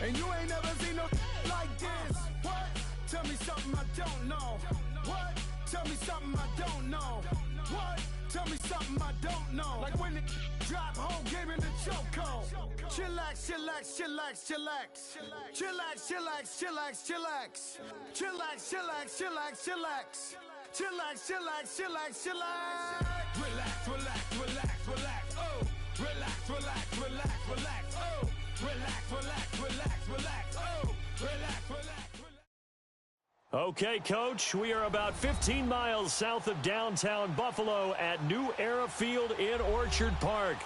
And you ain't never seen no like this. What? Tell me something I don't know. What? Tell me something I don't know. What? Tell me something I don't know. Like when it drop, whole game in the chokehold. Chillax, chillax, chillax, chillax. Chillax, chillax, chillax, chillax. Chillax, chillax, chillax, chillax. Chillax, chillax, chillax, chillax. Relax, relax, relax, relax. Oh, relax, relax, relax, relax. Oh, relax, relax, relax, relax. Oh, relax, relax. Okay, Coach, we are about 15 miles south of downtown Buffalo at New Era Field in Orchard Park.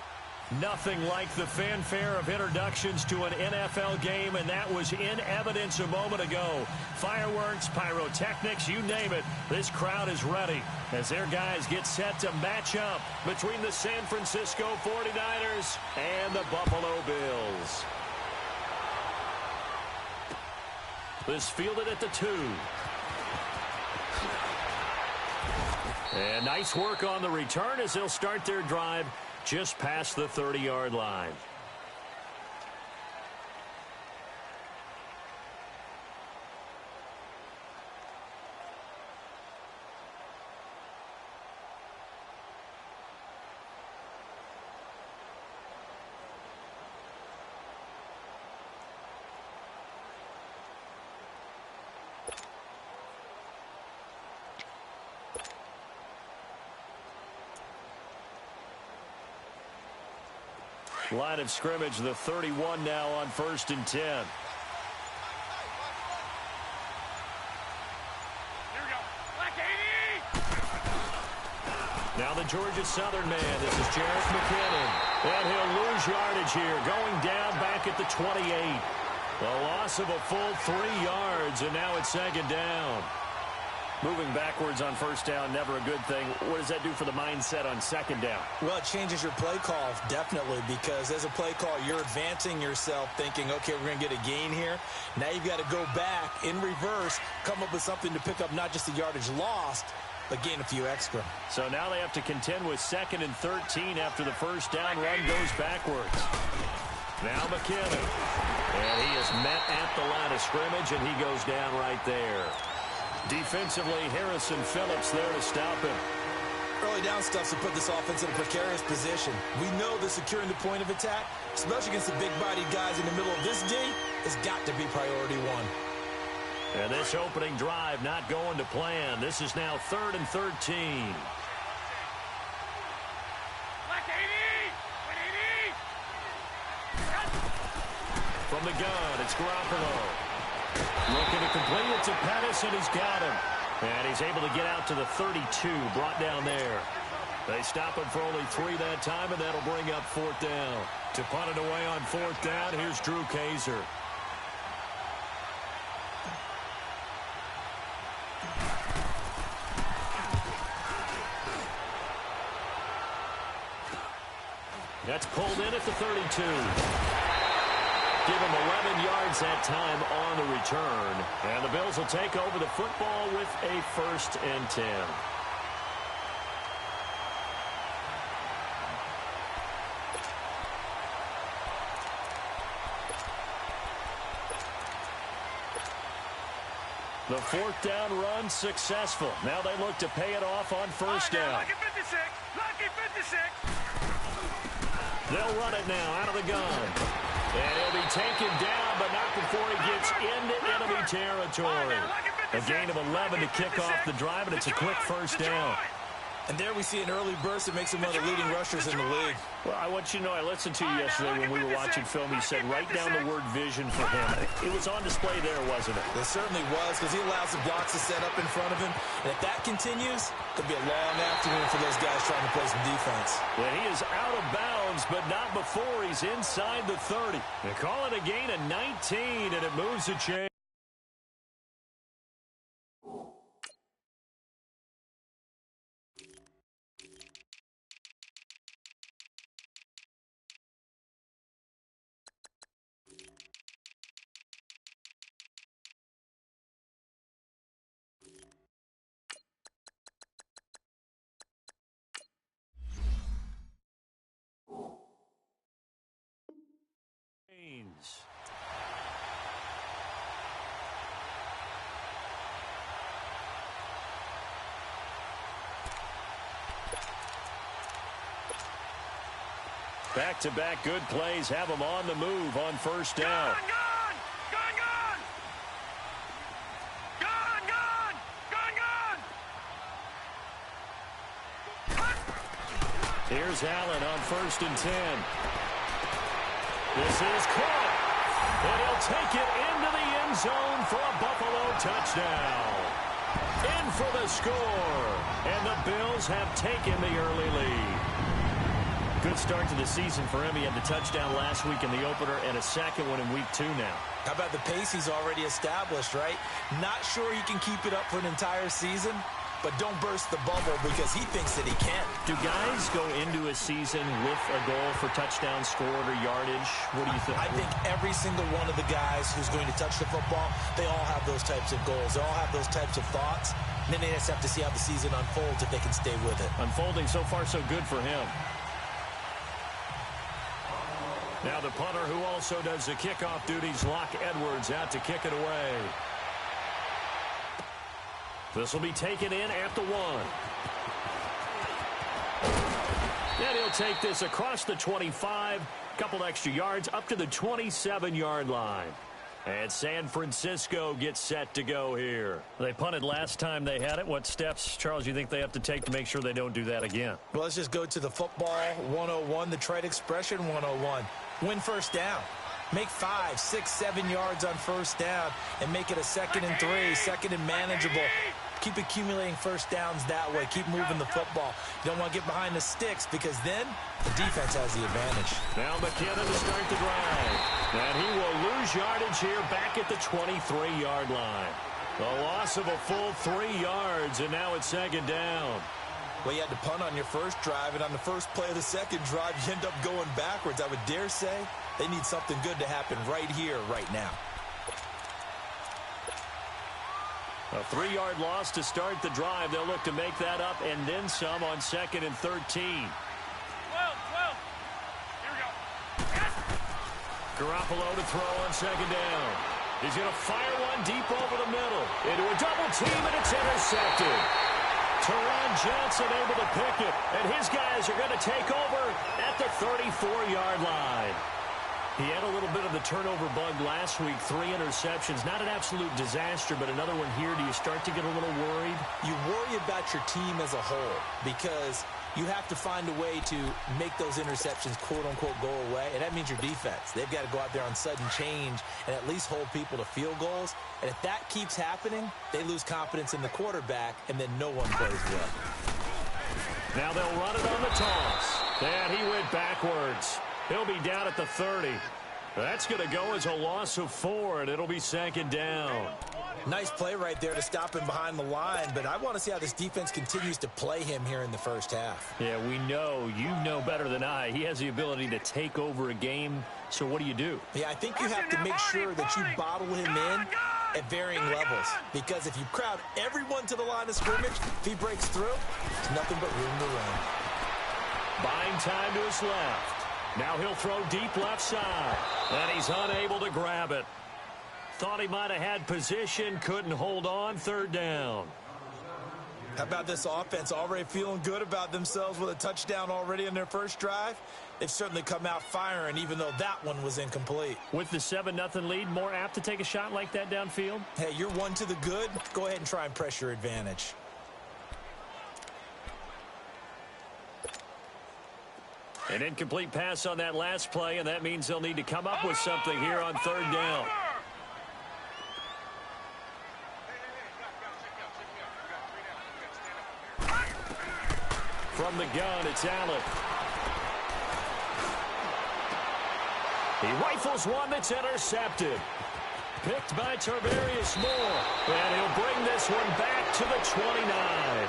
Nothing like the fanfare of introductions to an NFL game, and that was in evidence a moment ago. Fireworks, pyrotechnics, you name it. This crowd is ready as their guys get set to match up between the San Francisco 49ers and the Buffalo Bills. This fielded at the 2. And nice work on the return as they'll start their drive just past the 30-yard line. Line of scrimmage, the 31 now on 1st and 10. Here we go. Black 80! Now the Georgia Southern man. This is Jarrett McKinnon. And he'll lose yardage here, going down back at the 28. A loss of a full 3 yards, and now it's 2nd down. Moving backwards on 1st down, never a good thing. What does that do for the mindset on 2nd down? Well, it changes your play call, definitely, because as a play call, you're advancing yourself thinking, okay, we're going to get a gain here. Now you've got to go back in reverse, come up with something to pick up not just the yardage lost, but gain a few extra. So now they have to contend with 2nd and 13 after the 1st down run goes backwards. Now McKinnon. And he is met at the line of scrimmage, and he goes down right there. Defensively, Harrison Phillips there to stop him. Early down stuff to put this offense in a precarious position. We know that securing the point of attack, especially against the big-bodied guys in the middle of this game, has got to be priority one. And this opening drive not going to plan. This is now 3rd and 13. Black 80! 180! From the gun, it's Garoppolo. Looking to complete it to Pettis, and he's got him. And he's able to get out to the 32, brought down there. They stop him for only 3 that time, and that'll bring up 4th down. To punt it away on 4th down, here's Drew Kaiser. That's pulled in at the 32. Give him 11 yards that time on the return. And the Bills will take over the football with a 1st and 10. The 4th down run successful. Now they look to pay it off on 1st down. Lucky 56! Lucky 56! They'll run it now out of the gun. And he'll be taken down, but not before he gets into enemy territory. A gain of 11 to kick off the drive, and it's a quick 1st down. And there we see an early burst that makes him one of the leading rushers in the league. Well, I want you to know, I listened to you yesterday when we were watching film. You said write down the word vision for him. It was on display there, wasn't it? It certainly was, because he allows the blocks to set up in front of him. And if that continues, it'll be a long afternoon for those guys trying to play some defense. Well, he is out of bounds, but not before he's inside the 30. They call it a gain of 19, and it moves the chain. Back-to-back good plays have them on the move on first down. Here's Allen on 1st and 10. This is caught. And he'll take it into the end zone for a Buffalo touchdown. In for the score. And the Bills have taken the early lead. Good start to the season for him. He had the touchdown last week in the opener and a second one in week 2 now. How about the pace he's already established, right? Not sure he can keep it up for an entire season, but don't burst the bubble because he thinks that he can. Do guys go into a season with a goal for touchdown scored or yardage? What do you think? I think every single one of the guys who's going to touch the football, they all have those types of goals. They all have those types of thoughts. And then they just have to see how the season unfolds if they can stay with it. Unfolding so far so good for him. Now the punter who also does the kickoff duties, Locke Edwards, out to kick it away. This will be taken in at the 1. And he'll take this across the 25, couple extra yards up to the 27-yard line. And San Francisco gets set to go here. They punted last time they had it. What steps, Charles, you think they have to take to make sure they don't do that again? Well, let's just go to the football 101, the trite expression 101. Win first down. Make 5, 6, 7 yards on first down and make it a 2nd and 3, 2nd and manageable. Keep accumulating first downs that way. Keep moving the football. You don't want to get behind the sticks because then the defense has the advantage. Now McKinnon to start the drive. And he will lose yardage here back at the 23-yard line. A loss of a full 3 yards, and now it's 2nd down. Well, you had to punt on your first drive, and on the first play of the second drive, you end up going backwards. I would dare say they need something good to happen right here, right now. A 3-yard loss to start the drive. They'll look to make that up and then some on 2nd and 13. 12. Here we go. Yes. Garoppolo to throw on 2nd down. He's going to fire one deep over the middle. Into a double team, and it's intercepted. Teron Johnson able to pick it, and his guys are going to take over at the 34-yard line. He had a little bit of the turnover bug last week, 3 interceptions. Not an absolute disaster, but another one here. Do you start to get a little worried? You worry about your team as a whole because you have to find a way to make those interceptions, quote-unquote, go away, and that means your defense. They've got to go out there on sudden change and at least hold people to field goals. And if that keeps happening, they lose confidence in the quarterback, and then no one plays well. Now they'll run it on the toss. And he went backwards. He'll be down at the 30. That's going to go as a loss of 4, and it'll be 2nd down. Nice play right there to stop him behind the line, but I want to see how this defense continues to play him here in the first half. Yeah, we know. You know better than I. He has the ability to take over a game, so what do you do? Yeah, I think you have to make sure that you bottle him in at varying levels, because if you crowd everyone to the line of scrimmage, if he breaks through, there's nothing but room to run. Buying time to his left. Now he'll throw deep left side, and he's unable to grab it. Thought he might have had position, couldn't hold on, 3rd down. How about this offense already feeling good about themselves with a touchdown already in their first drive? They've certainly come out firing, even though that one was incomplete. With the 7-0 lead, more apt to take a shot like that downfield? Hey, you're 1 to the good. Go ahead and try and press your advantage. An incomplete pass on that last play, and that means they'll need to come up with something here on 3rd down. From the gun, it's Allen. He rifles one that's intercepted. Picked by Tarvarius Moore. And he'll bring this one back to the 29.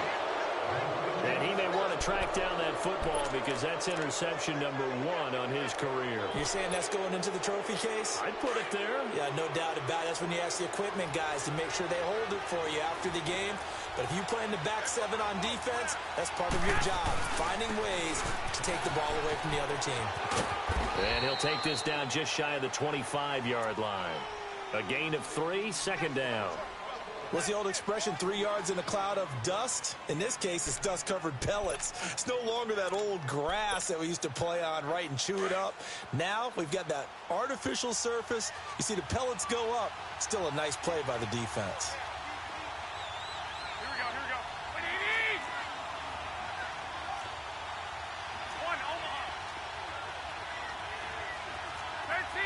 And he may want to track down that football because that's interception number 1 on his career. You're saying that's going into the trophy case? I'd put it there. Yeah, no doubt about it. That's when you ask the equipment guys to make sure they hold it for you after the game. But if you play in the back 7 on defense, that's part of your job, finding ways to take the ball away from the other team. And he'll take this down just shy of the 25-yard line. A gain of 3, 2nd down. What's the old expression, 3 yards in a cloud of dust? In this case, it's dust-covered pellets. It's no longer that old grass that we used to play on, right, and chew it up. Now we've got that artificial surface. You see the pellets go up. Still a nice play by the defense. Here we go. Wait, easy. One, Omaha. 13.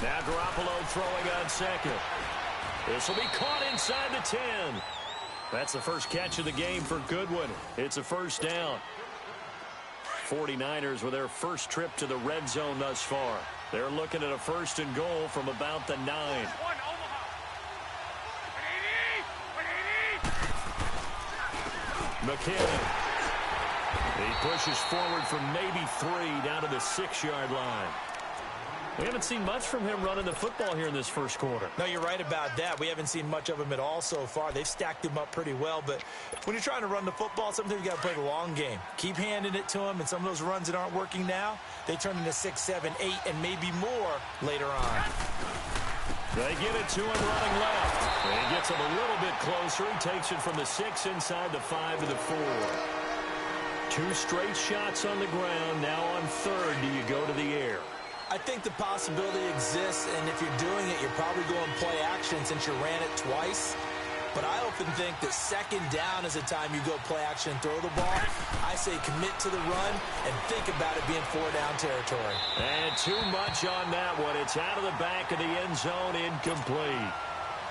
Now Garoppolo throwing on second. This will be caught inside the 10. That's the first catch of the game for Goodwin. It's a first down. 49ers with their first trip to the red zone thus far. They're looking at a first and goal from about the 9. One, Omaha. Wait, McKinnon. He pushes forward from maybe 3 down to the 6-yard line. We haven't seen much from him running the football here in this first quarter. No, you're right about that. We haven't seen much of him at all so far. They've stacked him up pretty well, but when you're trying to run the football, sometimes you got to play the long game. Keep handing it to him, and some of those runs that aren't working now, they turn into 6, 7, 8, and maybe more later on. They give it to him running left. And he gets him a little bit closer. He takes it from the 6 inside the 5 to the 4. 2 straight shots on the ground. Now on third, do you go to the air? I think the possibility exists, and if you're doing it, you're probably going play action since you ran it twice. But I often think that second down is the time you go play action and throw the ball. I say commit to the run and think about it being 4-down territory. And too much on that one. It's out of the back of the end zone, incomplete.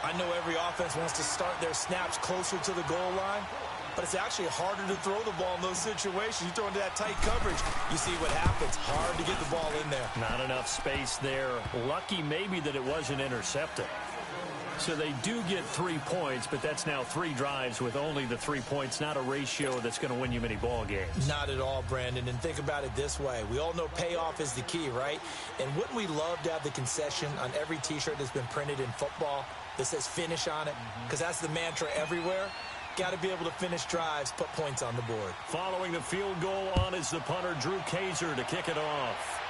I know every offense wants to start their snaps closer to the goal line, but it's actually harder to throw the ball in those situations. You throw into that tight coverage, you see what happens. Hard to get the ball in there. Not enough space there. Lucky maybe that it wasn't intercepted. So they do get 3 points, but that's now 3 drives with only the 3 points. Not a ratio that's going to win you many ball games. Not at all, Brandon. And think about it this way. We all know payoff is the key, right? And wouldn't we love to have the concession on every T-shirt that's been printed in football that says finish on it? Because that's the mantra everywhere. Got to be able to finish drives, put points on the board. Following the field goal on is the punter, Drew Kaiser, to kick it off.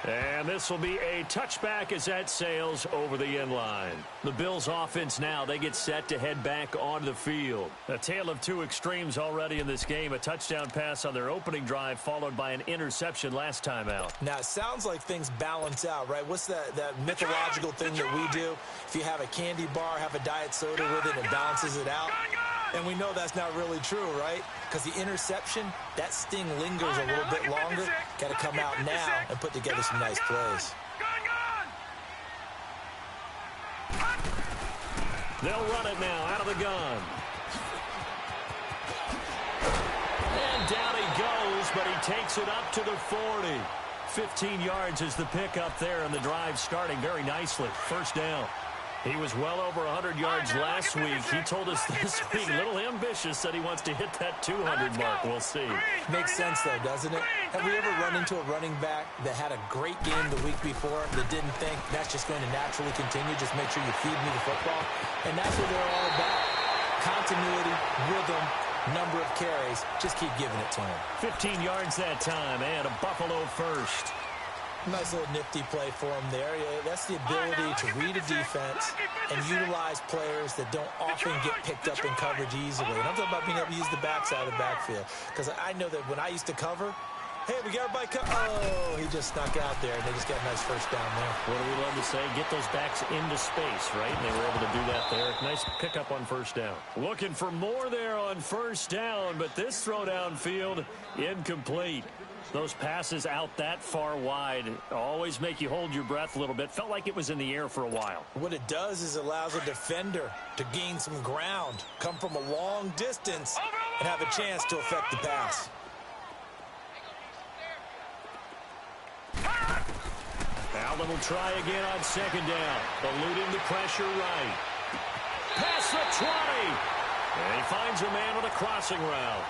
And this will be a touchback as that sails over the end line. The Bills offense now, they get set to head back onto the field. A tale of 2 extremes already in this game. A touchdown pass on their opening drive followed by an interception last time out. Now, it sounds like things balance out, right? What's that mythological thing that we do? If you have a candy bar, have a diet soda with it, it balances it out. And we know that's not really true, right? Because the interception, that sting lingers a little bit longer. Got to come out now and put together some nice plays. They'll run it now out of the gun. And down he goes, but he takes it up to the 40. 15 yards is the pickup there, and the drive starting very nicely. First down. He was well over 100 yards last week. He told us this week, a little ambitious, said he wants to hit that 200 mark. We'll see. Makes sense, though, doesn't it? Have we ever run into a running back that had a great game the week before that didn't think that's just going to naturally continue? Just make sure you feed me the football. And that's what they're all about. Continuity, rhythm, number of carries. Just keep giving it to him. 15 yards that time, and a Buffalo first. Nice little nifty play for him there. That's the ability to read a defense and utilize players that don't often get picked up in coverage easily. And I'm talking about being able to use the backside of the backfield. Because I know that when I used to cover, hey, we got everybody oh, he just snuck out there, and they just got a nice first down there. What do we love to say? Get those backs into space, right? And they were able to do that there. Nice pickup on first down. Looking for more there on first down, but this throw downfield, incomplete. Those passes out that far wide always make you hold your breath a little bit. Felt like it was in the air for a while. What it does is it allows a defender to gain some ground, come from a long distance, and have a chance to affect the pass. Allen will try again on second down. Eluding the pressure right. Past the 20. And he finds a man on a crossing route.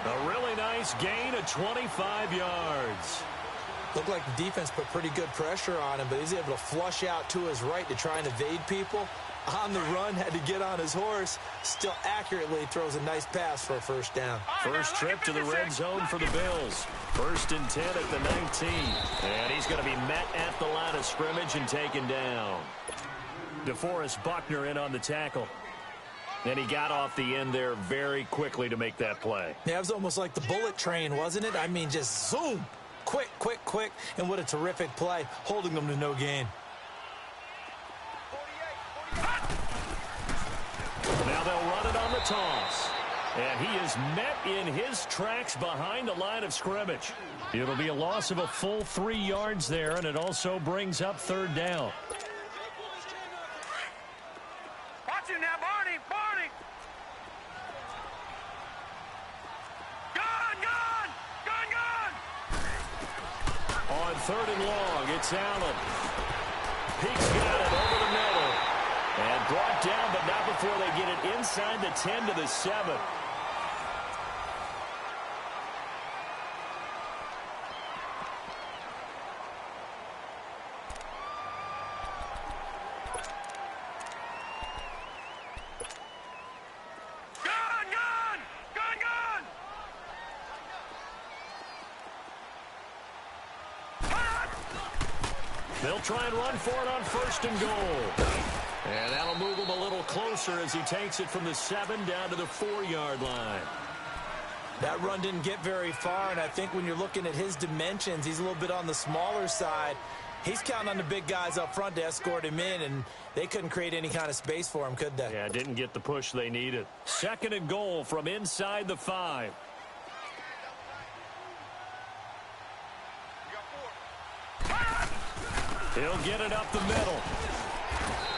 A really nice gain of 25 yards. Looked like the defense put pretty good pressure on him, but he's able to flush out to his right to try and evade people. on the run, had to get on his horse, still accurately throws a nice pass for a first down. First trip to the red zone for the Bills. 1st and 10 at the 19. And he's going to be met at the line of scrimmage and taken down. DeForest Buckner in on the tackle. And he got off the end there very quickly to make that play. Yeah, it was almost like the bullet train, wasn't it? I mean, just zoom. Quick, quick, quick. And what a terrific play, holding them to no gain. Now they'll run it on the toss. And he is met in his tracks behind the line of scrimmage. It'll be a loss of a full 3 yards there, and it also brings up 3rd down. Watch him now, Barney. Barney. Gone, gone. Gone, gone. On 3rd and long, it's Allen. Peaks got it over the middle. And brought down, but not before they get it inside the 10 to the 7. Gone, gone. Gone, gone. They'll try and run for it on 1st and goal. And that'll move him a little closer as he takes it from the 7 down to the 4-yard line. That run didn't get very far, and I think when you're looking at his dimensions, he's a little bit on the smaller side. He's counting on the big guys up front to escort him in, and they couldn't create any kind of space for him, could they? Yeah, didn't get the push they needed. 2nd and goal from inside the 5. He'll get it up the middle.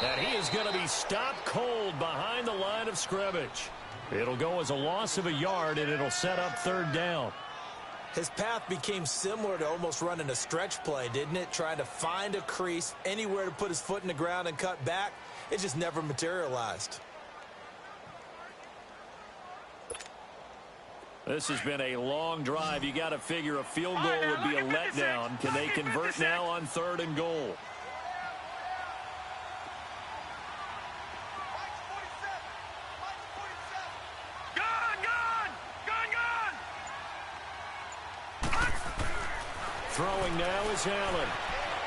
And he is going to be stopped cold behind the line of scrimmage. It'll go as a loss of a yard, and it'll set up 3rd down. His path became similar to almost running a stretch play, didn't it? Trying to find a crease, anywhere to put his foot in the ground and cut back. It just never materialized. This has been a long drive. You got to figure a field goal would be a letdown. Can they convert now on 3rd and goal? Throwing now is Allen.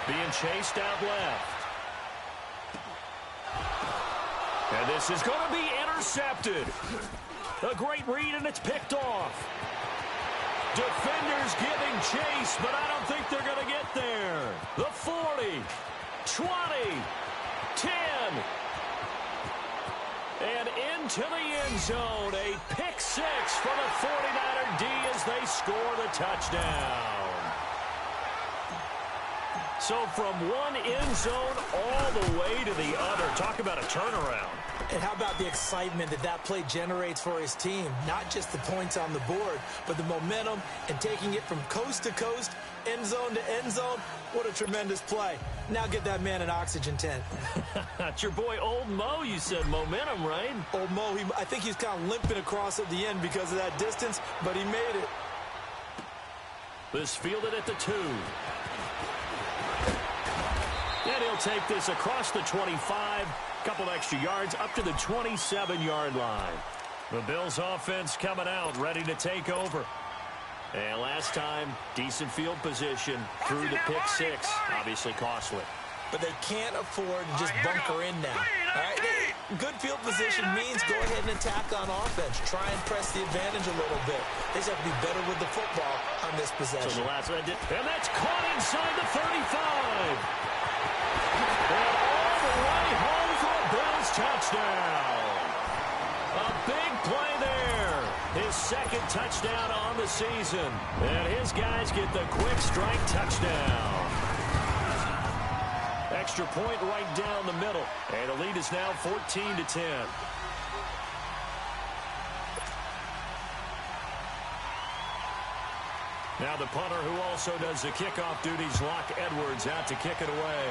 Being chased out left. And this is going to be intercepted. A great read, and it's picked off. Defenders giving chase, but I don't think they're going to get there. The 40, 20, 10. And into the end zone. A pick 6 for the 49er D as they score the touchdown. So from one end zone all the way to the other. Talk about a turnaround. And how about the excitement that play generates for his team? Not just the points on the board, but the momentum and taking it from coast to coast, end zone to end zone. What a tremendous play. Now get that man an oxygen tent. That's your boy Old Mo. You said momentum, right? Old Mo, I think he's kind of limping across at the end because of that distance, but he made it. This fielded at the 2. And he'll take this across the 25. Couple extra yards up to the 27-yard line. The Bills offense coming out, ready to take over. And last time, decent field position through the pick 6. Obviously costly. But they can't afford to just bunker in now. All right? Good field position means go ahead and attack on offense. Try and press the advantage a little bit. They just have to be better with the football on this possession. So the last one did, and that's caught inside the 35. And all the way home for a Bills touchdown. A big play there. His 2nd touchdown on the season. And his guys get the quick strike touchdown. Extra point right down the middle. And the lead is now 14-10. Now the punter who also does the kickoff duties, Locke Edwards, out to kick it away.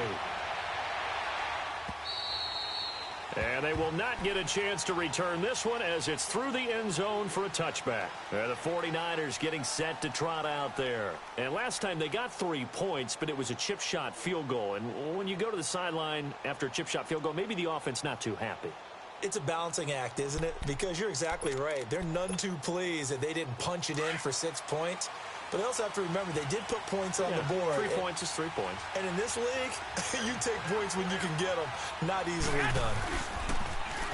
And they will not get a chance to return this one as it's through the end zone for a touchback. The 49ers getting set to trot out there. And last time they got 3 points, but it was a chip shot field goal. And when you go to the sideline after a chip shot field goal, maybe the offense not too happy. It's a balancing act, isn't it? Because you're exactly right. They're none too pleased that they didn't punch it in for 6 points. But they also have to remember they did put points on the board. 3 points is 3 points. And in this league, you take points when you can get them. Not easily done.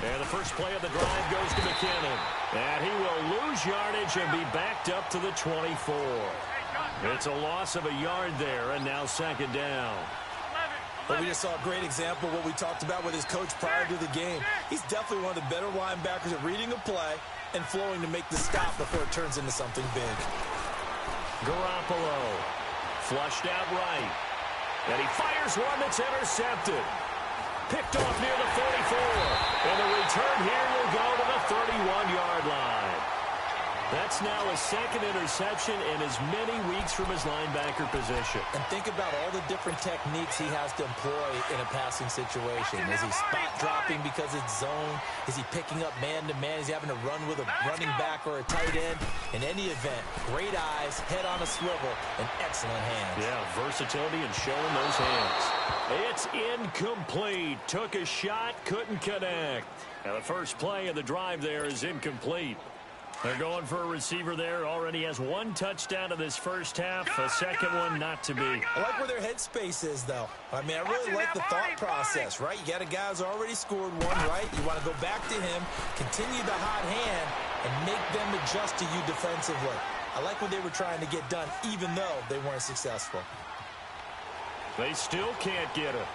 And the first play of the drive goes to McKinnon. And he will lose yardage and be backed up to the 24. It's a loss of a yard there, and now second down. But we just saw a great example of what we talked about with his coach prior to the game. He's definitely one of the better linebackers at reading a play and flowing to make the stop before it turns into something big. Garoppolo flushed out right. And he fires one that's intercepted. Picked off near the 44. And the return here will go to the 31-yard line. That's now a second interception in as many weeks from his linebacker position. And think about all the different techniques he has to employ in a passing situation. Is he spot dropping because it's zone? Is he picking up man-to-man? Is he having to run with a running back or a tight end? In any event, great eyes, head on a swivel, and excellent hands. Yeah, versatility and showing those hands. It's incomplete. Took a shot, couldn't connect. Now the first play of the drive there is incomplete. They're going for a receiver there. Already has 1 touchdown in this first half. A second one not to be. I like where their headspace is, though. I mean, I really like the thought process, right? You got a guy who's already scored one, right? You want to go back to him, continue the hot hand, and make them adjust to you defensively. I like what they were trying to get done, even though they weren't successful. They still can't get him.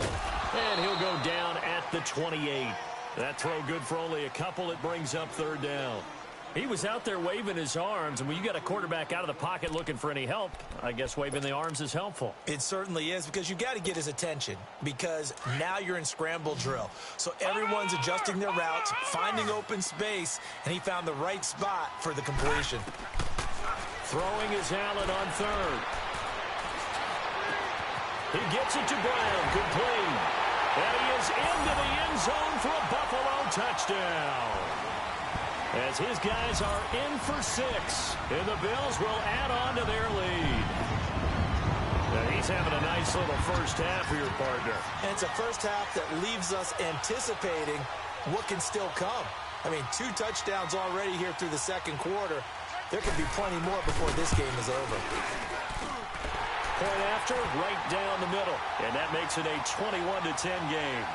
And he'll go down at the 28. That throw good for only a couple. It brings up third down. He was out there waving his arms, and when you got a quarterback out of the pocket looking for any help, I guess waving the arms is helpful. It certainly is, because you got to get his attention, because now you're in scramble drill. So everyone's adjusting their routes, finding open space, and he found the right spot for the completion. Throwing is Allen on third. He gets it to Brown, complete. And he is into the end zone for a Buffalo touchdown. As his guys are in for 6. And the Bills will add on to their lead. Now he's having a nice little first half for your partner. And it's a first half that leaves us anticipating what can still come. I mean, 2 touchdowns already here through the second quarter. There could be plenty more before this game is over. Point after, right down the middle. And that makes it a 21-10 game.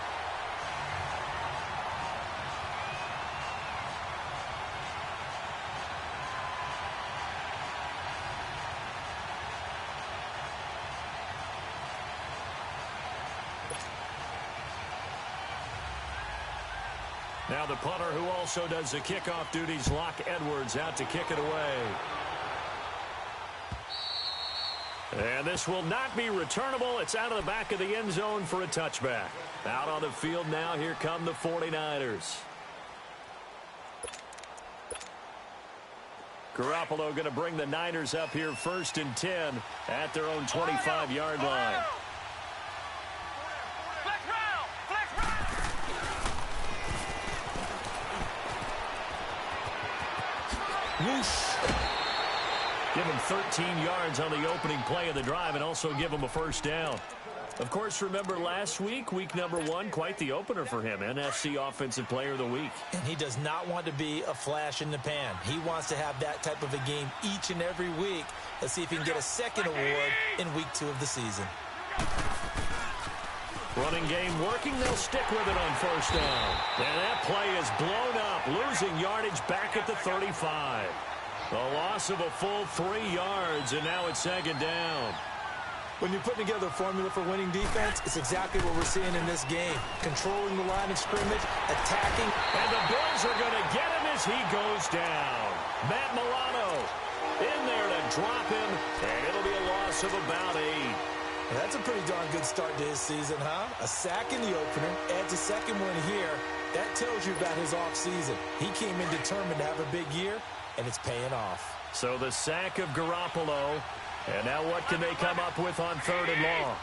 Now the punter, who also does the kickoff duties, Locke Edwards, out to kick it away. And this will not be returnable. It's out of the back of the end zone for a touchback. Out on the field now, here come the 49ers. Garoppolo going to bring the Niners up here 1st and 10 at their own 25-yard line. Whoosh. Give him 13 yards on the opening play of the drive and also give him a first down. Of course, remember last week, week number 1, quite the opener for him. NFC Offensive Player of the Week. And he does not want to be a flash in the pan. He wants to have that type of a game each and every week. Let's see if he can get a second award in week 2 of the season. Running game working. They'll stick with it on first down. And that play is blown up, losing yardage back at the 35. A loss of a full 3 yards, and now it's second down. When you're putting together a formula for winning defense, it's exactly what we're seeing in this game. Controlling the line of scrimmage, attacking. And the Bills are going to get him as he goes down. Matt Milano in there to drop him, and it'll be a loss of about 8. That's a pretty darn good start to his season, huh? A sack in the opener, adds a second one here. That tells you about his offseason. He came in determined to have a big year, and it's paying off. So the sack of Garoppolo, and now what can they come up with on 3rd and long?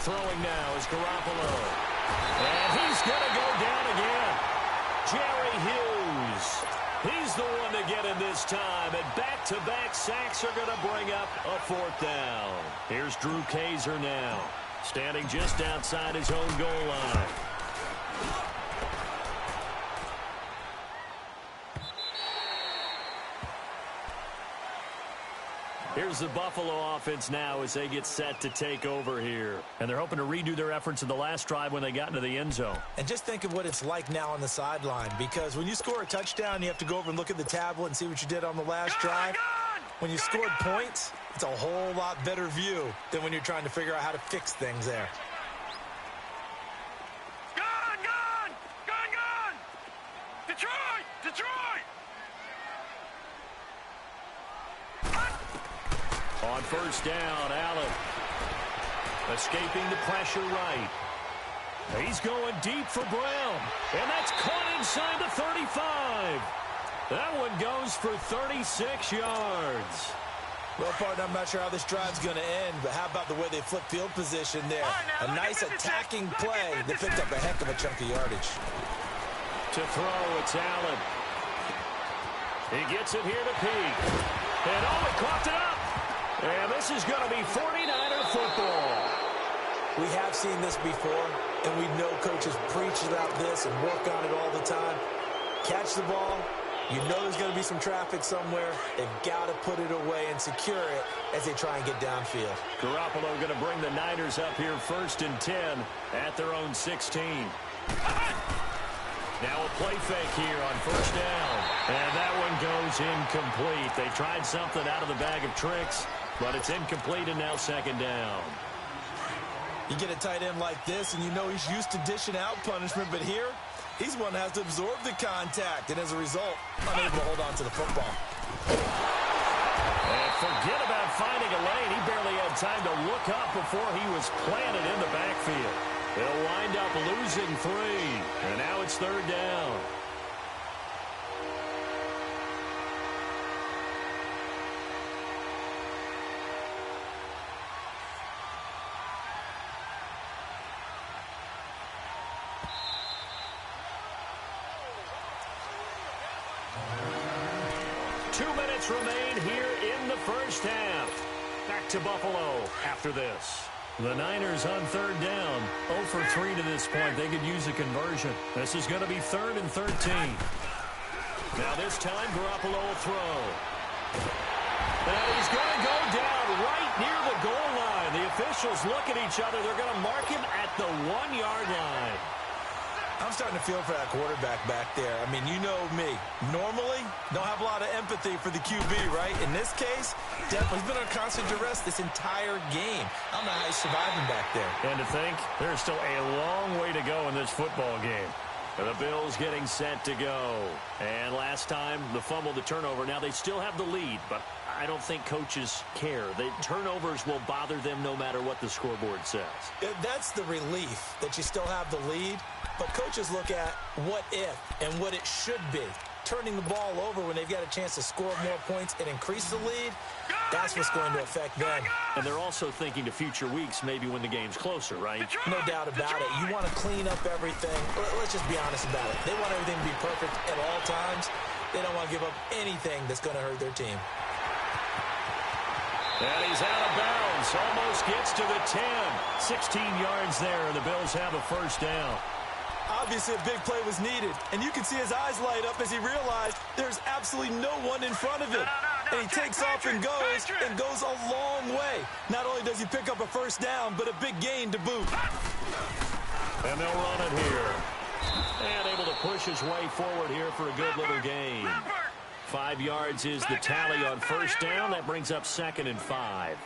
Throwing now is Garoppolo. And he's going to go down again. Jerry Hughes. He's the one to get in this time. And back-to-back sacks are going to bring up a fourth down. Here's Drew Kaiser now, standing just outside his own goal line. Here's the Buffalo offense now as they get set to take over here. And they're hoping to redo their efforts in the last drive when they got into the end zone. And just think of what it's like now on the sideline, because when you score a touchdown, you have to go over and look at the tablet and see what you did on the last drive. When you scored points, it's a whole lot better view than when you're trying to figure out how to fix things there. Detroit! Detroit! On first down, Allen escaping the pressure right. He's going deep for Brown, and that's caught inside the 35. That one goes for 36 yards. Well, partner, I'm not sure how this drive's going to end, but how about the way they flip field position there? A nice attacking play that picked up a heck of a chunk of yardage. To throw, it's Allen. He gets it here to Peake. And he coughed it up. And this is going to be 49er football. We have seen this before, and we know coaches preach about this and work on it all the time. Catch the ball. You know there's going to be some traffic somewhere. They've got to put it away and secure it as they try and get downfield. Garoppolo going to bring the Niners up here 1st and 10 at their own 16. Now a play fake here on first down. And that one goes incomplete. They tried something out of the bag of tricks, but it's incomplete and now 2nd down. You get a tight end like this, and you know he's used to dishing out punishment, but here, he's one that has to absorb the contact, and as a result, unable to hold on to the football. And forget about finding a lane. He barely had time to look up before he was planted in the backfield. They'll wind up losing 3, and now it's 3rd down. Remain here in the first half. Back to Buffalo after this. The Niners on 3rd down. 0 for 3 to this point. They could use a conversion. This is going to be 3rd and 13. Now this time, Garoppolo will throw. And he's going to go down right near the goal line. The officials look at each other. They're going to mark him at the 1-yard line. I'm starting to feel for that quarterback back there. I mean, you know me. Normally, don't have a lot of empathy for the QB, right? In this case, definitely, he's been under constant duress this entire game. I don't know how he's surviving back there. And to think, there's still a long way to go in this football game. The Bills getting set to go. And last time, the fumble, the turnover. Now they still have the lead, but I don't think coaches care. The turnovers will bother them no matter what the scoreboard says. That's the relief, that you still have the lead. But coaches look at what if and what it should be. Turning the ball over when they've got a chance to score more points and increase the lead, that's what's going to affect them. And they're also thinking to future weeks, maybe when the game's closer, right? No doubt about it. You want to clean up everything. Let's just be honest about it. They want everything to be perfect at all times. They don't want to give up anything that's going to hurt their team. And he's out of bounds. Almost gets to the 10. 16 yards there, and the Bills have a first down. Obviously, a big play was needed, and you can see his eyes light up as he realized there's absolutely no one in front of him. And he takes off and goes a long way. Not only does he pick up a first down, but a big gain to boot. And they'll run it here. And able to push his way forward here for a good little gain. 5 yards is the tally on first down. That brings up 2nd and 5.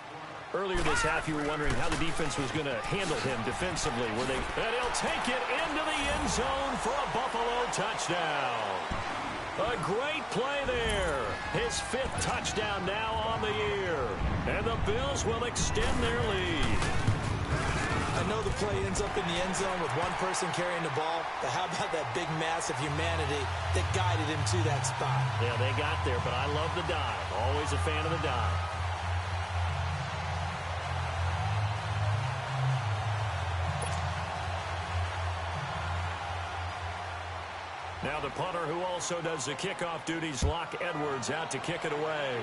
Earlier this half, you were wondering how the defense was going to handle him defensively. And he'll take it into the end zone for a Buffalo touchdown. A great play there. His 5th touchdown now on the year. And the Bills will extend their lead. I know the play ends up in the end zone with one person carrying the ball, but how about that big mass of humanity that guided him to that spot? Yeah, they got there, but I love the dive. Always a fan of the dive. Now the punter who also does the kickoff duties, Locke Edwards, out to kick it away.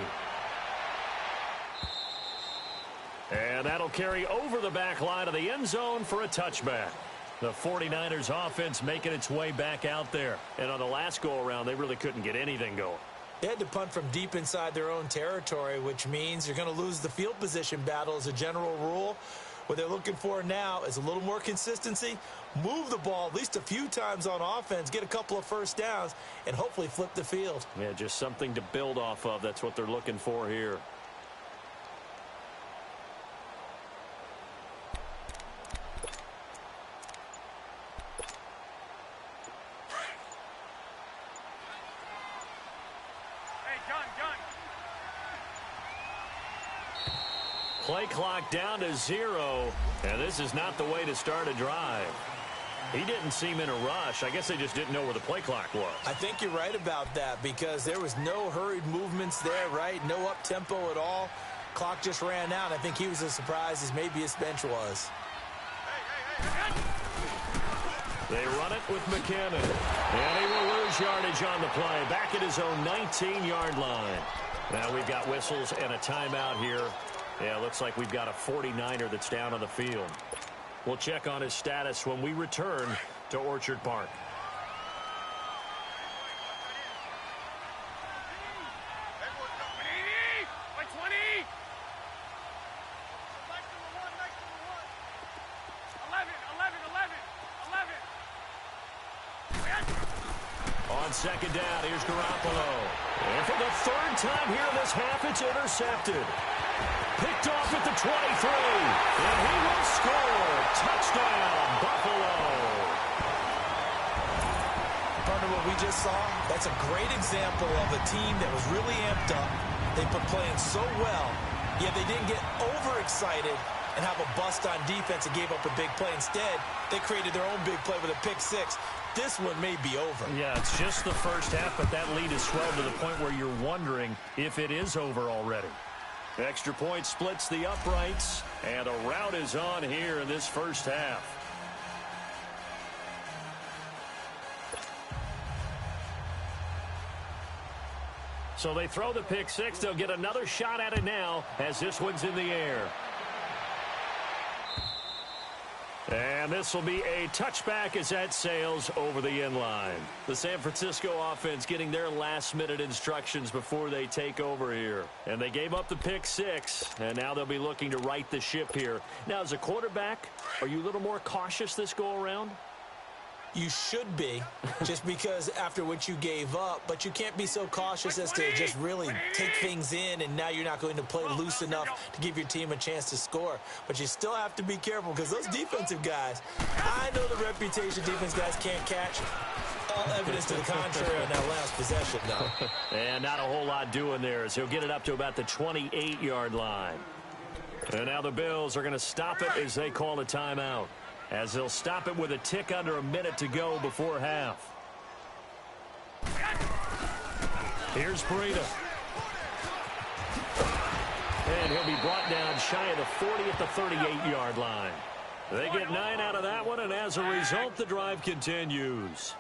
And that'll carry over the back line of the end zone for a touchback. The 49ers offense making its way back out there. And on the last go-around, they really couldn't get anything going. They had to punt from deep inside their own territory, which means you're going to lose the field position battle as a general rule. What they're looking for now is a little more consistency, move the ball at least a few times on offense, get a couple of first downs, and hopefully flip the field. Yeah, just something to build off of. That's what they're looking for here. Play clock down to 0, and this is not the way to start a drive. He didn't seem in a rush. I guess they just didn't know where the play clock was. I think you're right about that because there was no hurried movements there, right? No up-tempo at all. Clock just ran out. I think he was as surprised as maybe his bench was. They run it with McKinnon, and he will lose yardage on the play. Back at his own 19-yard line. Now we've got whistles and a timeout here. Yeah, looks like we've got a 49er that's down on the field. We'll check on his status when we return to Orchard Park. On second down, here's Garoppolo. And for the third time here this half, it's intercepted. Picked off at the 23, and he will score. Touchdown, Buffalo. Partner, what we just saw, that's a great example of a team that was really amped up. They've been playing so well, yet they didn't get overexcited and have a bust on defense and gave up a big play. Instead, they created their own big play with a pick six. This one may be over. Yeah, it's just the first half, but that lead is swelled to the point where you're wondering if it is over already. Extra point splits the uprights, and a rout is on here in this first half. So they throw the pick six. They'll get another shot at it now as this one's in the air. And this will be a touchback as that sails over the end line. The San Francisco offense getting their last-minute instructions before they take over here. And they gave up the pick six, and now they'll be looking to right the ship here. Now, as a quarterback, are you a little more cautious this go-around? You should be, just because after what you gave up, but you can't be so cautious as to just really take things in, and now you're not going to play loose enough to give your team a chance to score. But you still have to be careful because those defensive guys, I know the reputation defense guys can't catch. All evidence to the contrary on that last possession, though. And not a whole lot doing there as he'll get it up to about the 28-yard line. And now the Bills are going to stop it as they call a timeout, as they'll stop it with a tick under a minute to go before half. Here's Breida. And he'll be brought down shy of the 40 at the 38-yard line. They get 9 out of that one, and as a result, the drive continues.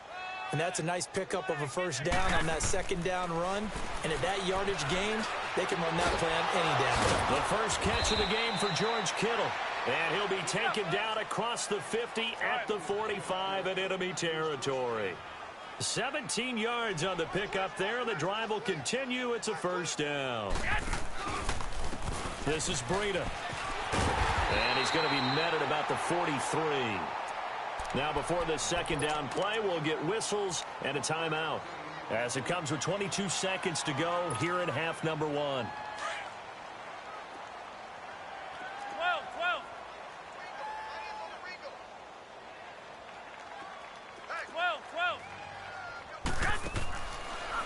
And that's a nice pickup of a first down on that second down run. And at that yardage gained, they can run that play on any down. The first catch of the game for George Kittle. And he'll be taken down across the 50 at the 45 in enemy territory. 17 yards on the pickup there. The drive will continue. It's a first down. This is Breida. And he's going to be met at about the 43. Now, before this second down play, we'll get whistles and a timeout, as it comes with 22 seconds to go here in half number 1. 12.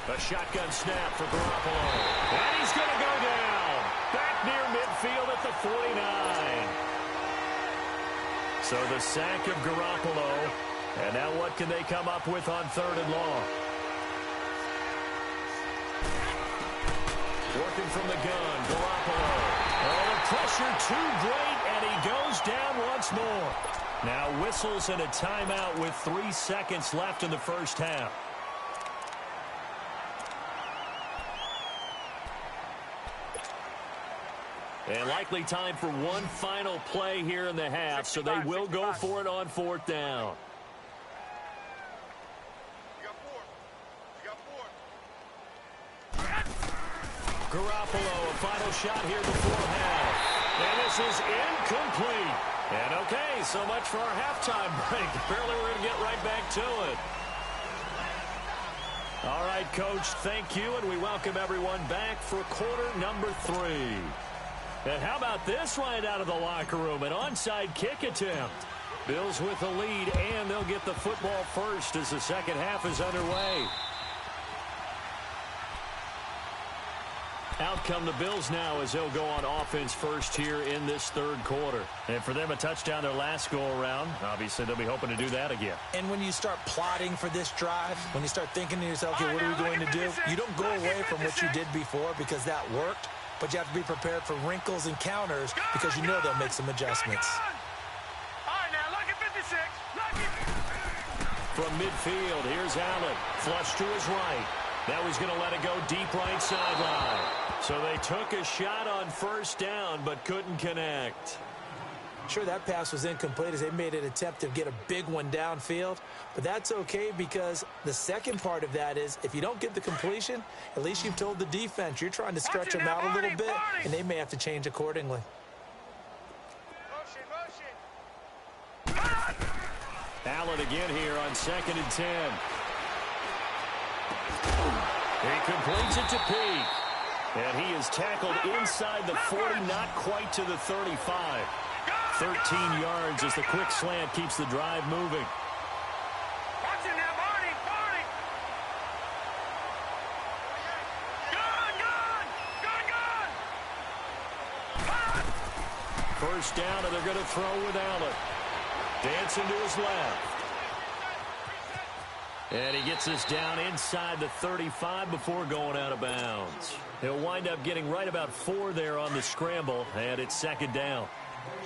A shotgun snap for Garoppolo. And he's going to go down. Back near midfield at the 49. So the sack of Garoppolo. And now what can they come up with on 3rd and long? Working from the gun, Garoppolo. Oh, the pressure too great, and he goes down once more. Now whistles and a timeout with 3 seconds left in the first half. And likely time for one final play here in the half, so they will go for it on 4th down. Garoppolo, a final shot here before half. And this is incomplete. And okay, so much for our halftime break. Apparently we're going to get right back to it. All right, Coach, thank you, and we welcome everyone back for quarter number 3. And how about this right out of the locker room? An onside kick attempt. Bills with the lead, and they'll get the football first as the second half is underway. Out come the Bills now as they'll go on offense first here in this 3rd quarter. And for them, a touchdown their last go-around. Obviously, they'll be hoping to do that again. And when you start plotting for this drive, when you start thinking to yourself, okay, what are we going to do? You don't go away from what you did before because that worked, but you have to be prepared for wrinkles and counters because you know they'll make some adjustments. All right, now, look at 56. From midfield, here's Allen. Flush to his right. Now he's going to let it go deep right sideline. So they took a shot on 1st down, but couldn't connect. Sure, that pass was incomplete as they made an attempt to get a big one downfield, but that's okay because the second part of that is if you don't get the completion, at least you've told the defense you're trying to stretch them out a little bit, and they may have to change accordingly. Allen again here on 2nd and 10. He completes it to Peak. And he is tackled inside the 40, not quite to the 35. 13 yards as the quick slant keeps the drive moving. Watch it now, Barney. Gun. First down, and they're going to throw with Allen. Dancing to his left. And he gets this down inside the 35 before going out of bounds. He'll wind up getting right about 4 there on the scramble, and it's 2nd down.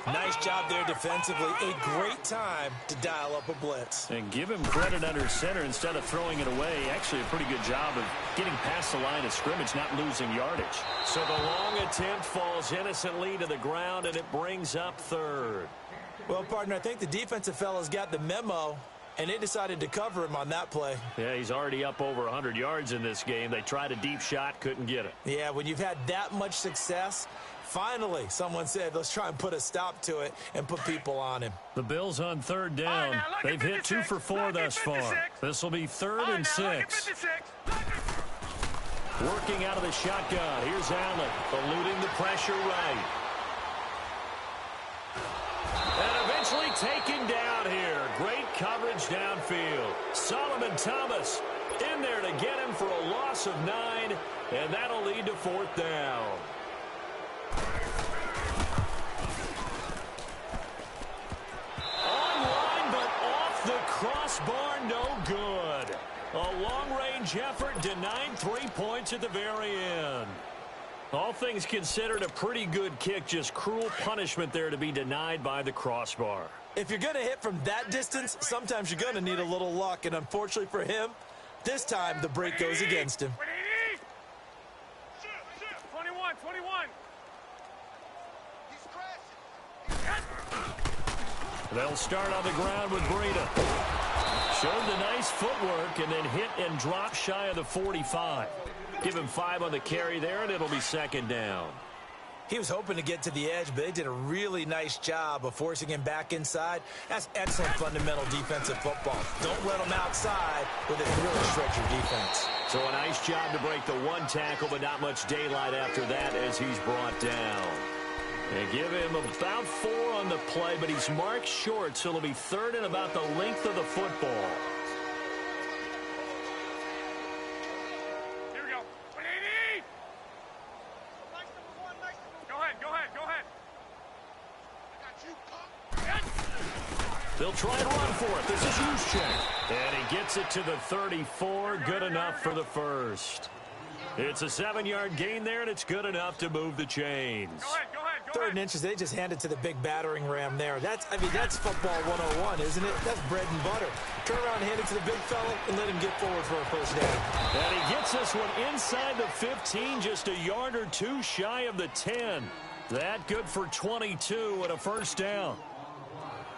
Nice job there defensively. A great time to dial up a blitz. And give him credit under center instead of throwing it away. Actually, a pretty good job of getting past the line of scrimmage, not losing yardage. So the long attempt falls innocently to the ground, and it brings up 3rd. Well, partner, I think the defensive fellas got the memo, and they decided to cover him on that play. Yeah, he's already up over 100 yards in this game. They tried a deep shot, couldn't get it. Yeah, when you've had that much success, finally someone said, let's try and put a stop to it and put people on him. The Bills on 3rd down. Right, now, they've hit 2 for 4 thus far. This will be 3rd and 6. Working out of the shotgun. Here's Allen, eluding the pressure right. And eventually taken down here. Great coverage downfield. Solomon Thomas in there to get him for a loss of 9, and that'll lead to 4th down. Online, but off the crossbar, no good. A long-range effort denied 3 points at the very end. All things considered, a pretty good kick, just cruel punishment there to be denied by the crossbar. If you're going to hit from that distance, sometimes you're going to need a little luck, and unfortunately for him, this time the break goes against him. 21. They'll start on the ground with Breida. Showed the nice footwork and then hit and drop shy of the 45. Give him 5 on the carry there, and it'll be 2nd down. He was hoping to get to the edge, but they did a really nice job of forcing him back inside. That's excellent fundamental defensive football. Don't let him outside where they can really stretch your defense. So a nice job to break the 1 tackle, but not much daylight after that as he's brought down. And give him about 4 on the play, but he's marked short, so it'll be 3rd and about the length of the football. Here we go. 180. Go ahead. They'll try and run for it. This is Juszczyk. And he gets it to the 34. Good enough for the first. It's a 7-yard gain there, and it's good enough to move the chains. Go ahead. 3rd and inches, they just handed to the big battering ram there. That's football 101, isn't it? That's bread and butter. Turn around, hand it to the big fella, and let him get forward for a first down. And he gets this one inside the 15, just a yard or 2 shy of the 10. That good for 22 and a first down.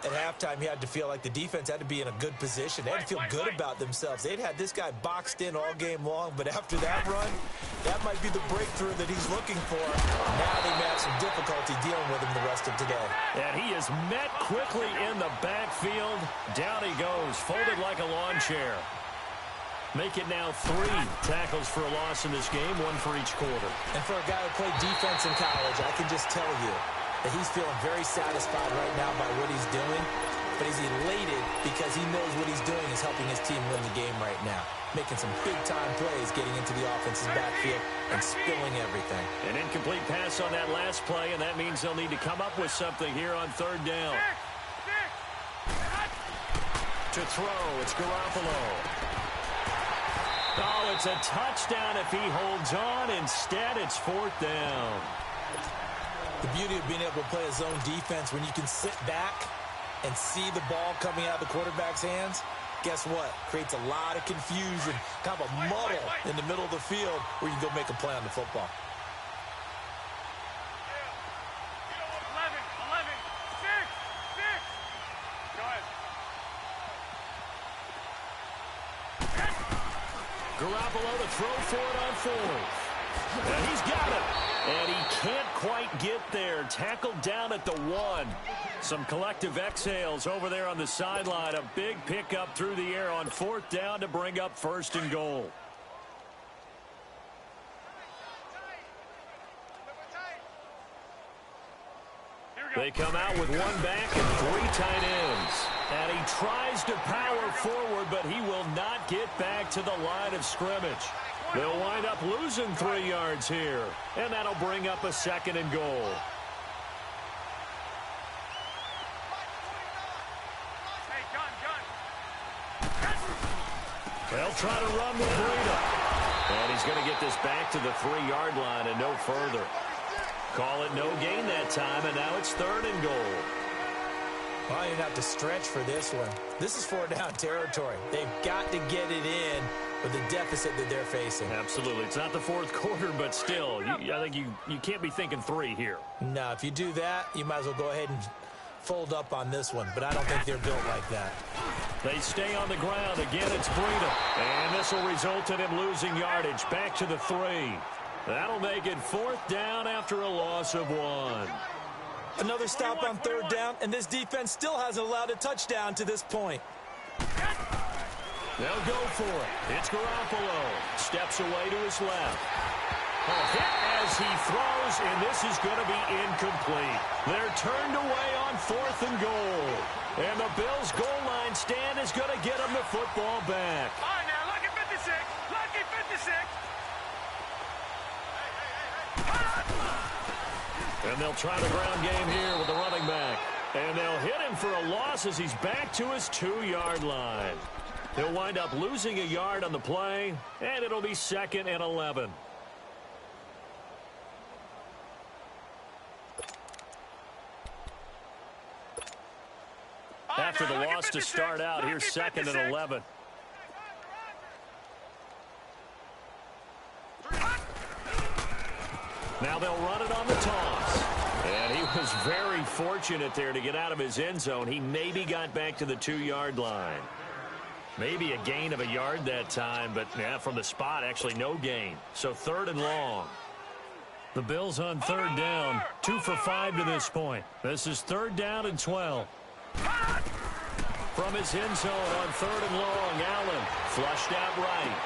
At halftime, you had to feel like the defense had to be in a good position. They had to feel good about themselves. They'd had this guy boxed in all game long, but after that run, that might be the breakthrough that he's looking for. Now they may have some difficulty dealing with him the rest of today. And he is met quickly in the backfield. Down he goes, folded like a lawn chair. Make it now 3 tackles for a loss in this game, 1 for each quarter. And for a guy who played defense in college, I can just tell you that he's feeling very satisfied right now by what he's doing, but he's elated because he knows what he's doing is helping his team win the game right now, making some big-time plays, getting into the offense's backfield and spilling everything. An incomplete pass on that last play, and that means they'll need to come up with something here on 3rd down. To throw, it's Garoppolo. Oh, it's a touchdown if he holds on. Instead, it's 4th down. The beauty of being able to play a zone defense when you can sit back and see the ball coming out of the quarterback's hands, guess what? Creates a lot of confusion, kind of a muddle in the middle of the field where you can go make a play on the football. 11, 6. Go ahead. Garoppolo to throw for it on 4th. And he's got it. And he can't quite get there. Tackled down at the 1. Some collective exhales over there on the sideline. A big pickup through the air on 4th down to bring up 1st and goal. They come out with 1 back and 3 tight ends. And he tries to power forward, but he will not get back to the line of scrimmage. They'll wind up losing 3 yards here. And that'll bring up a 2nd and goal. Hey, gun. They'll try to run with Breida. And he's going to get this back to the 3-yard line and no further. Call it no gain that time, and now it's 3rd and goal. Well, you don't have to stretch for this one. This is 4-down territory. They've got to get it in with the deficit that they're facing. Absolutely. It's not the 4th quarter, but still, I think you can't be thinking 3 here. No, if you do that, you might as well go ahead and fold up on this one, but I don't think they're built like that. They stay on the ground. Again, it's Breida. And this will result in him losing yardage. Back to the 3. That'll make it 4th down after a loss of 1. Another stop on 3rd down, and this defense still hasn't allowed a touchdown to this point. They'll go for it. It's Garoppolo. Steps away to his left. A hit as he throws, and this is going to be incomplete. They're turned away on 4th and goal. And the Bills' goal line stand is going to get them the football back. All right, now, lucky 56. Lucky 56. And they'll try the ground game here with the running back. And they'll hit him for a loss as he's back to his 2-yard line. He'll wind up losing a yard on the play, and it'll be 2nd and 11. After the loss to start out, here's 2nd and 11. Now they'll run it on the toss. And he was very fortunate there to get out of his end zone. He maybe got back to the 2-yard line. Maybe a gain of a yard that time, but from the spot, actually no gain. So 3rd and long. The Bills on 3rd down, 2 for 5 to this point. This is 3rd down and 12. From his end zone on 3rd and long, Allen flushed out right.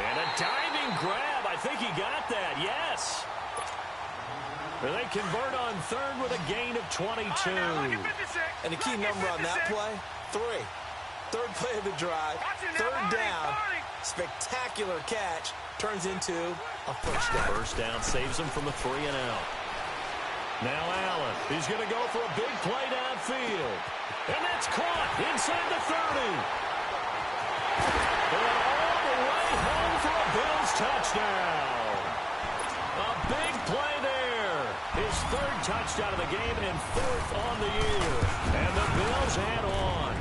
And a diving grab. I think he got that, yes. And they convert on 3rd with a gain of 22. And the key number on that play, 3. 3rd play of the drive, 3rd down, spectacular catch, turns into a first down. First down saves him from a 3 and out. Now Allen, he's going to go for a big play downfield. And that's caught inside the 30. And all the way home for a Bills touchdown. A big play there. His 3rd touchdown of the game and 4th on the year. And the Bills add on.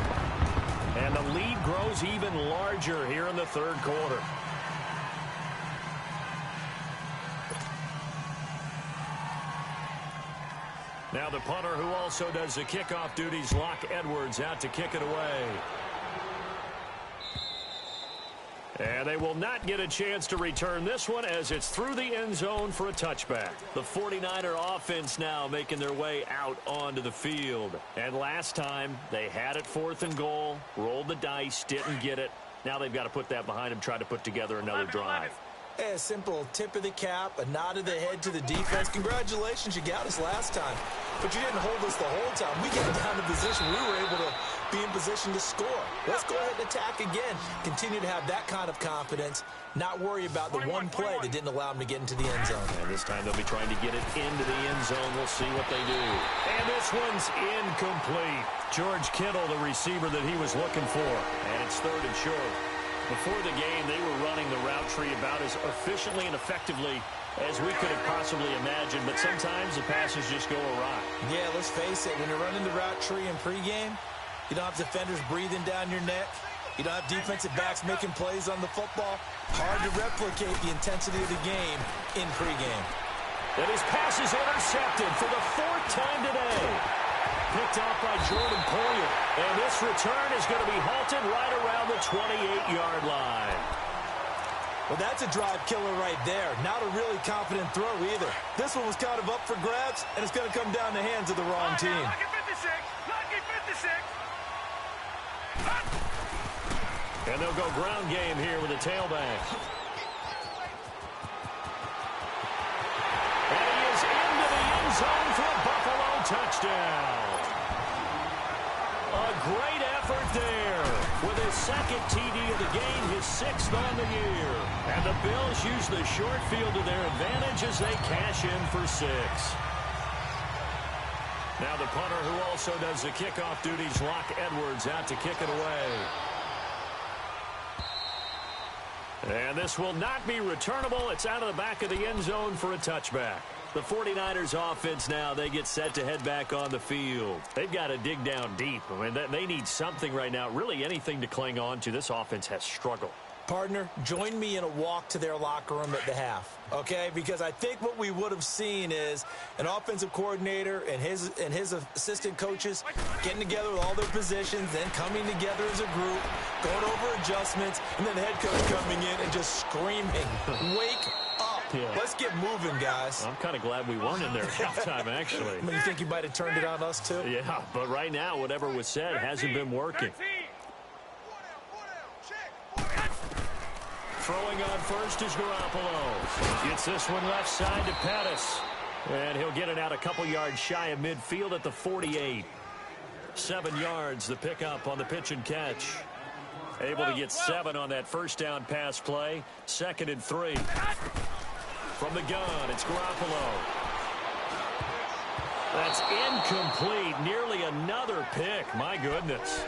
And the lead grows even larger here in the 3rd quarter. Now the punter, who also does the kickoff duties, Locke Edwards, out to kick it away. And they will not get a chance to return this one as it's through the end zone for a touchback. The 49er offense now making their way out onto the field. And last time, they had it 4th and goal, rolled the dice, didn't get it. Now they've got to put that behind them, try to put together another drive. Hey, a simple tip of the cap, a nod of the head to the defense. Congratulations, you got us last time. But you didn't hold us the whole time. We got down to position. We were able to be in position to score. Let's go ahead and attack again. Continue to have that kind of confidence. Not worry about the one play that didn't allow them to get into the end zone. And this time they'll be trying to get it into the end zone. We'll see what they do. And this one's incomplete. George Kittle, the receiver that he was looking for. And it's 3rd and short. Before the game, they were running the route tree about as efficiently and effectively as we could have possibly imagined, but sometimes the passes just go awry. Yeah, let's face it, when you're running the route tree in pregame, you don't have defenders breathing down your neck. You don't have defensive backs making plays on the football. Hard to replicate the intensity of the game in pregame. And his pass is intercepted for the 4th time today. Picked off by Jordan Poyer. And this return is going to be halted right around the 28-yard line. Well, that's a drive killer right there. Not a really confident throw either. This one was kind of up for grabs, and it's going to come down the hands of the wrong team. Lucky 56. Lucky 56. And they'll go ground game here with a tailback. And he is into the end zone for a Buffalo touchdown. A great effort there with his 2nd TD of the game, his 6th on the year. And the Bills use the short field to their advantage as they cash in for 6. Now the punter, who also does the kickoff duties, Locke Edwards, out to kick it away. And this will not be returnable. It's out of the back of the end zone for a touchback. The 49ers offense now, they get set to head back on the field. They've got to dig down deep. I mean, they need something right now, really anything to cling on to. This offense has struggled. Partner, join me in a walk to their locker room at the half, okay? Because I think what we would have seen is an offensive coordinator and his assistant coaches getting together with all their positions, then coming together as a group, going over adjustments, and then the head coach coming in and just screaming, "Wake up. Yeah. Let's get moving, guys." I'm kind of glad we weren't in there at halftime, actually. I mean, you think you might have turned it on us, too? Yeah, but right now, whatever was said hasn't been working. Throwing on first is Garoppolo. Gets this one left side to Pettis. And he'll get it out a couple yards shy of midfield at the 48. 7 yards, the pickup on the pitch and catch. Able to get 7 on that first down pass play. 2nd and 3. From the gun, it's Garoppolo. That's incomplete. Nearly another pick. My goodness.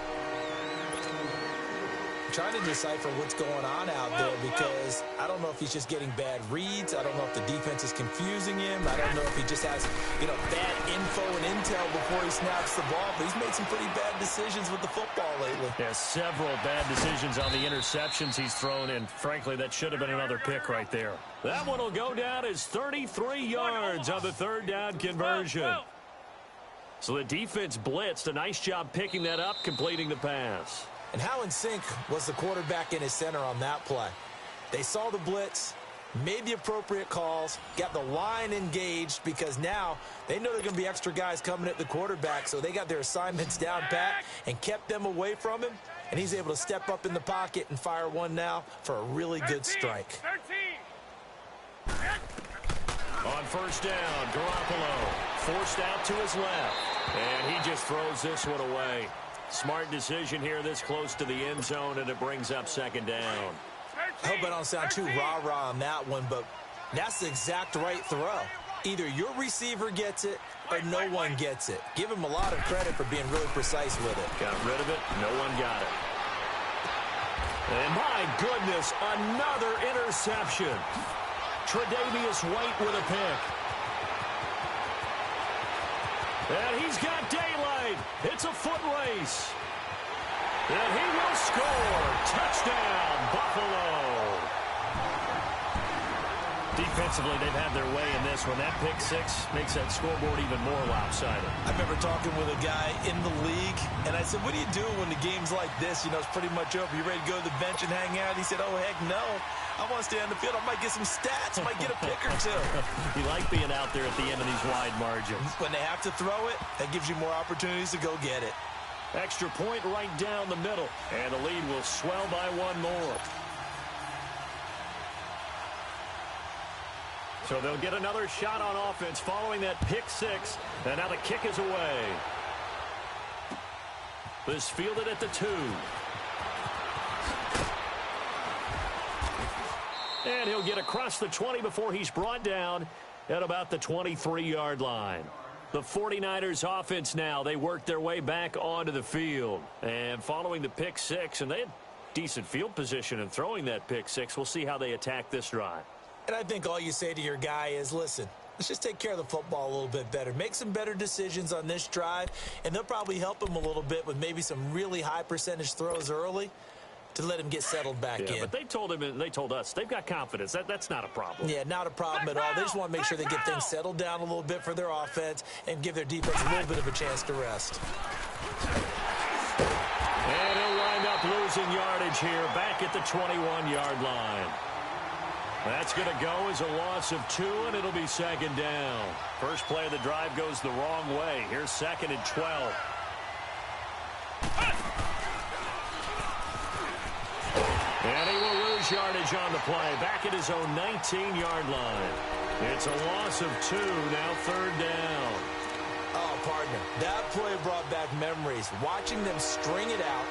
Trying to decipher what's going on out there because I don't know if he's just getting bad reads. I don't know if the defense is confusing him. I don't know if he just has, bad info and intel before he snaps the ball. But he's made some pretty bad decisions with the football lately. Yeah, several bad decisions on the interceptions he's thrown, and frankly, that should have been another pick right there. That one will go down as 33 yards on the 3rd down conversion. So the defense blitzed. A nice job picking that up, completing the pass. And how in sync was the quarterback in his center on that play? They saw the blitz, made the appropriate calls, got the line engaged because now they know there are going to be extra guys coming at the quarterback, so they got their assignments down pat and kept them away from him, and he's able to step up in the pocket and fire one now for a really good strike. 13. On first down, Garoppolo forced out to his left, and he just throws this one away. Smart decision here this close to the end zone, and it brings up 2nd down. I hope I don't sound too rah-rah on that one, but that's the exact right throw. Either your receiver gets it or no one gets it. Give him a lot of credit for being really precise with it. Got rid of it. No one got it. And my goodness, another interception. Tre'Davious White with a pick. And he's got daylight. It's a foot race. And he will score. Touchdown, Buffalo. Defensively, they've had their way in this one. That pick six makes that scoreboard even more lopsided. I remember talking with a guy in the league, and I said, what do you do when the game's like this? You know, it's pretty much over. You ready to go to the bench and hang out? He said, oh, heck no. I want to stay on the field. I might get some stats. I might get a pick or two. You like being out there at the end of these wide margins. When they have to throw it, that gives you more opportunities to go get it. Extra point right down the middle, and the lead will swell by one more. So they'll get another shot on offense following that pick six, and now the kick is away. This fielded at the 2. And he'll get across the 20 before he's brought down at about the 23-yard line. The 49ers offense now, they work their way back onto the field. And following the pick six, and they had decent field position in throwing that pick six, we'll see how they attack this drive. And I think all you say to your guy is, listen, let's just take care of the football a little bit better. Make some better decisions on this drive, and they'll probably help him a little bit with maybe some really high percentage throws early to let him get settled back in. But they told him, and they told us, they've got confidence. That's not a problem. Yeah, not a problem at all. They just want to make sure they get things settled down a little bit for their offense and give their defense a little bit of a chance to rest. And he'll wind up losing yardage here back at the 21-yard line. That's going to go as a loss of 2, and it'll be second down. First play of the drive goes the wrong way. Here's second and 12. And he will lose yardage on the play, back at his own 19-yard line. It's a loss of 2, now third down. Oh, partner, that play brought back memories. Watching them string it out,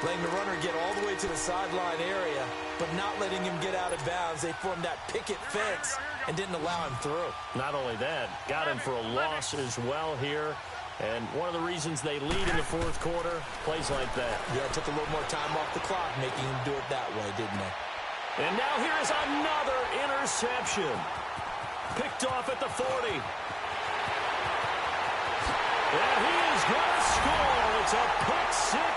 letting the runner get all the way to the sideline area, but not letting him get out of bounds. They formed that picket fence and didn't allow him through. Not only that, got him for a loss as well here. And one of the reasons they lead in the fourth quarter, plays like that. Yeah, it took a little more time off the clock, making him do it that way, didn't they? And now here is another interception. Picked off at the 40. And he is going to score. It's a pick six.